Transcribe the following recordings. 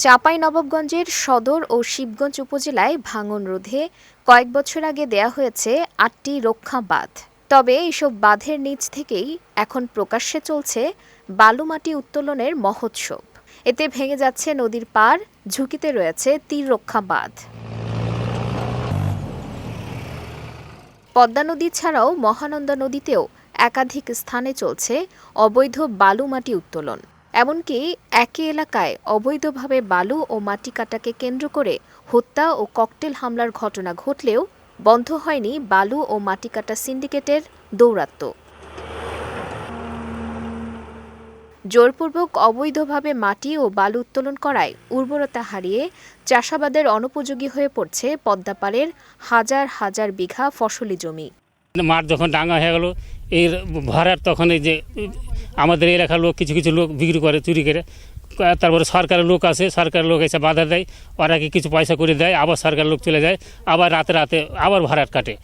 চাঁপাইনবাবগঞ্জের সদর ও শিবগঞ্জ উপজেলায় ভাঙন রোধে কয়েক বছর আগে দেয়া হয়েছে ৮টি রক্ষা বাঁধ। তবে এসব বাঁধের নিচ থেকেই এখন প্রকাশ্যে চলছে বালুমাটি উত্তোলনের মহোৎসব। এতে ভেঙে যাচ্ছে নদীর পাড়, ঝুঁকিতে রয়েছে তীররক্ষা বাঁধ। পদ্মা নদী ছাড়াও মহানন্দা নদীতেও একাধিক স্থানে চলছে অবৈধ বালুমাটি উত্তোলন। এমনকি একই এলাকায় অবৈধভাবে বালু ও মাটি কাটাকে কেন্দ্র করে হত্যা ও ককটেল হামলার ঘটনা ঘটলেও বন্ধ হয়নি বালু ও মাটি কাটা সিন্ডিকেটের দৌরাত্ম্য। জোরপূর্বক অবৈধভাবে মাটি ও বালু উত্তোলন করায় উর্বরতা হারিয়ে চাষাবাদের অনুপযোগী হয়ে পড়ছে পদ্মাপাড়ের হাজার হাজার বিঘা ফসলি জমি। মাঠ যখন ডাঙা হয়ে গেল, এর ভরার তখন এই যে আমাদের এলাকার লোক কিছু কিছু লোক বিক্রি করে, চুরি করে। তারপরে সরকারের লোক আছে, সরকারের লোক এসে বাধা দেয়, ওরা কি কিছু পয়সা করে দেয়, আবার সরকারের লোক চলে যায়, আবার রাতে রাতে আবার ভরাট কাটে।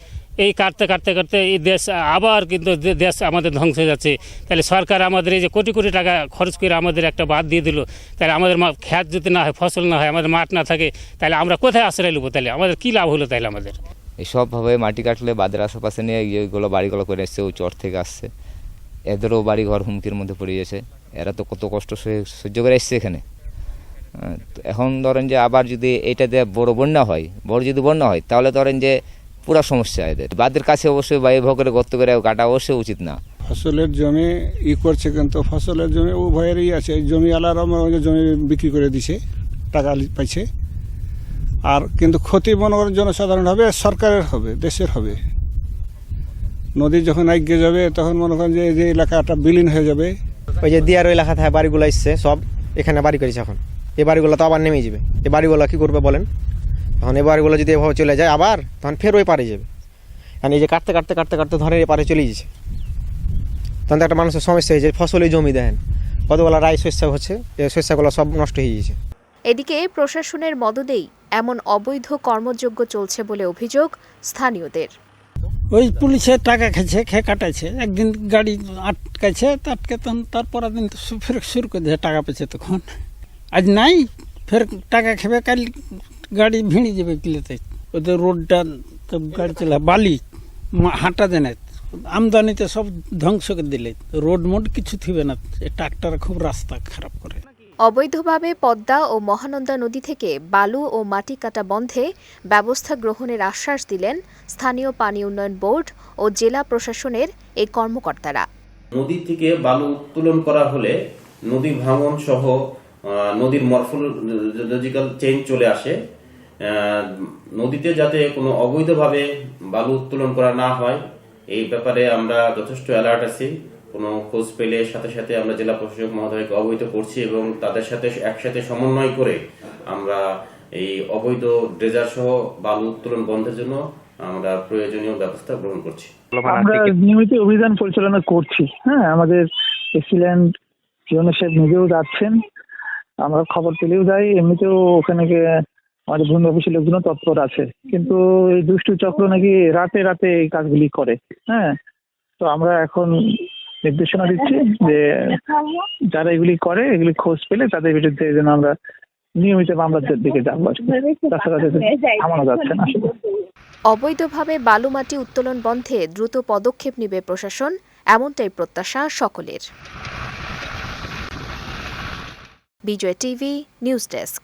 এই কাটতে কাটতে কাটতে এই দেশ আবার কিন্তু দেশ আমাদের ধ্বংস হয়ে যাচ্ছে। তাহলে সরকার আমাদের এই যে কোটি কোটি টাকা খরচ করে আমাদের একটা বাদ দিয়ে দিল, তাহলে আমাদের ক্ষেত যদি না হয়, ফসল না হয়, আমাদের মাঠ না থাকে, তাহলে আমরা কোথায় আশ্রয় নেবো? তাহলে আমাদের কী লাভ হলো? তাহলে আমাদের এসবভাবে মাটি কাটলে বাঁধের আশেপাশে নিয়ে এইগুলো বাড়িগুলো করে এসছে, ও চর থেকে আসছে, এদেরও বাড়িঘর হুমকির মধ্যে পড়ে গেছে। এরা তো কত কষ্ট সহ্য করে এসছে এখানে। এখন ধরেন যে আবার যদি এটা দিয়ে বড় বন্যা হয়, যদি বন্যা হয়, তাহলে ধরেন যে পুরো সমস্যা এদের। বাঁধের কাছে অবশ্যই বায়ু ভগরে গর্ত করে কাটা অবশ্যই উচিত না। ফসলের জমি করছে, কিন্তু ফসলের জমি উভয়েরই আছে। জমি আলাদা জমি বিক্রি করে দিছে, টাকা পাইছে। আর কিন্তু ক্ষতি মনে করেন জনসাধারণ হবে, সরকারের হবে, দেশের হবে। নদী যখন এগিয়ে যাবে তখন মনে করেন যে এলাকাটা বিলীন হয়ে যাবে। ওই যে দিয়ার এলাকা থেকে বাড়িগুলো এসছে, সব এখানে বাড়ি করেছে। এখন এই বাড়িগুলো তো আবার নেমে যাবে। এই বাড়িগুলো কী করবে বলেন? এখন এই বাড়িগুলো যদি এভাবে চলে যায় আবার, তখন ফের ওই পারে যাবে। কারণ এই যে কাটতে কাটতে কাটতে কাটতে ধরে এই পারে চলে যাচ্ছে, তখন তো একটা মানুষের সমস্যা হয়েছে। ফসলের জমি দেখেন কতগুলো রাই শস্য হচ্ছে, এই শস্যগুলো সব নষ্ট হয়ে গেছে। এদিকে প্রশাসনের মদদেই এমন অবৈধ কর্মযজ্ঞ চলছে বলে অভিযোগ স্থানীয়দের। ওই পুলিশে টাকা খেয়েছে, খেয়ে কাটাইছে। একদিন গাড়ি আটকাইছে, তারপর দিন তো ফের শুরু করে দিয়েছে, টাকা পেয়েছে। তখন আজ নাই, ফের টাকা খেবে, কাল গাড়ি ভিড়ে যাবে কিলেতে। ওদের রোডটা তো গাড়ি চলা বালি হাঁটা দেয় না, আমদানিতে সব ধ্বংস করে দিলে। রোড মোড কিছু থিবে না, ট্রাক্টর খুব রাস্তা খারাপ করে। অবৈধভাবে পদ্মা ও মহানন্দা নদী থেকে বালু ও মাটি কাটা বন্ধে ব্যবস্থা গ্রহণের আশ্বাস দিলেন স্থানীয় পানি উন্নয়ন বোর্ড ও জেলা প্রশাসনের এই কর্মকর্তারা। নদী থেকে বালু উত্তোলন করা হলে নদী ভাঙন সহ নদীর মরফোলজিক্যাল চেঞ্জ চলে আসে। নদীতে যাতে কোনো অবৈধভাবে বালু উত্তোলন করা না হয়, এই ব্যাপারে আমরা যথেষ্ট অ্যালার্ট আছি। কোনো খোঁজ পেলে সাথে সাথে আমরা জেলা প্রশাসক মহোদয়কে অবহিত করছি এবং তাদের সাথে একসাথে সমন্বয় করে আমরা এই অবৈধ ড্রেজার সহ বালু উত্তোলন বন্ধের জন্য আমরা প্রয়োজনীয় ব্যবস্থা গ্রহণ করছি। আমরা নিয়মিত অভিযান পরিচালনা করছি। আমাদের এক্সিলেন্ট সাহেব নিজেও যাচ্ছেন, আমরা খবর পেলেও যাই। এমনিতেও ওখানে আমাদের ভূমি অফিসের লোকজন তৎপর আছে, কিন্তু এই দুষ্টু চক্র নাকি রাতে রাতে এই কাজগুলি করে। তো আমরা এখন নির্দেশনা দিচ্ছি যে যারা এগুলি করে, এগুলি খোঁজ পেলে তাদের বিরুদ্ধে যেন আমরা নিয়মিত মামলার দিকে যাবো। তাছাড়া থামানো যাচ্ছে না। অবৈধভাবে বালুমাটি উত্তোলন বন্ধে দ্রুত পদক্ষেপ নেবে প্রশাসন, এমনটাই প্রত্যাশা সকলের। বিজয় টিভি নিউজ ডেস্ক।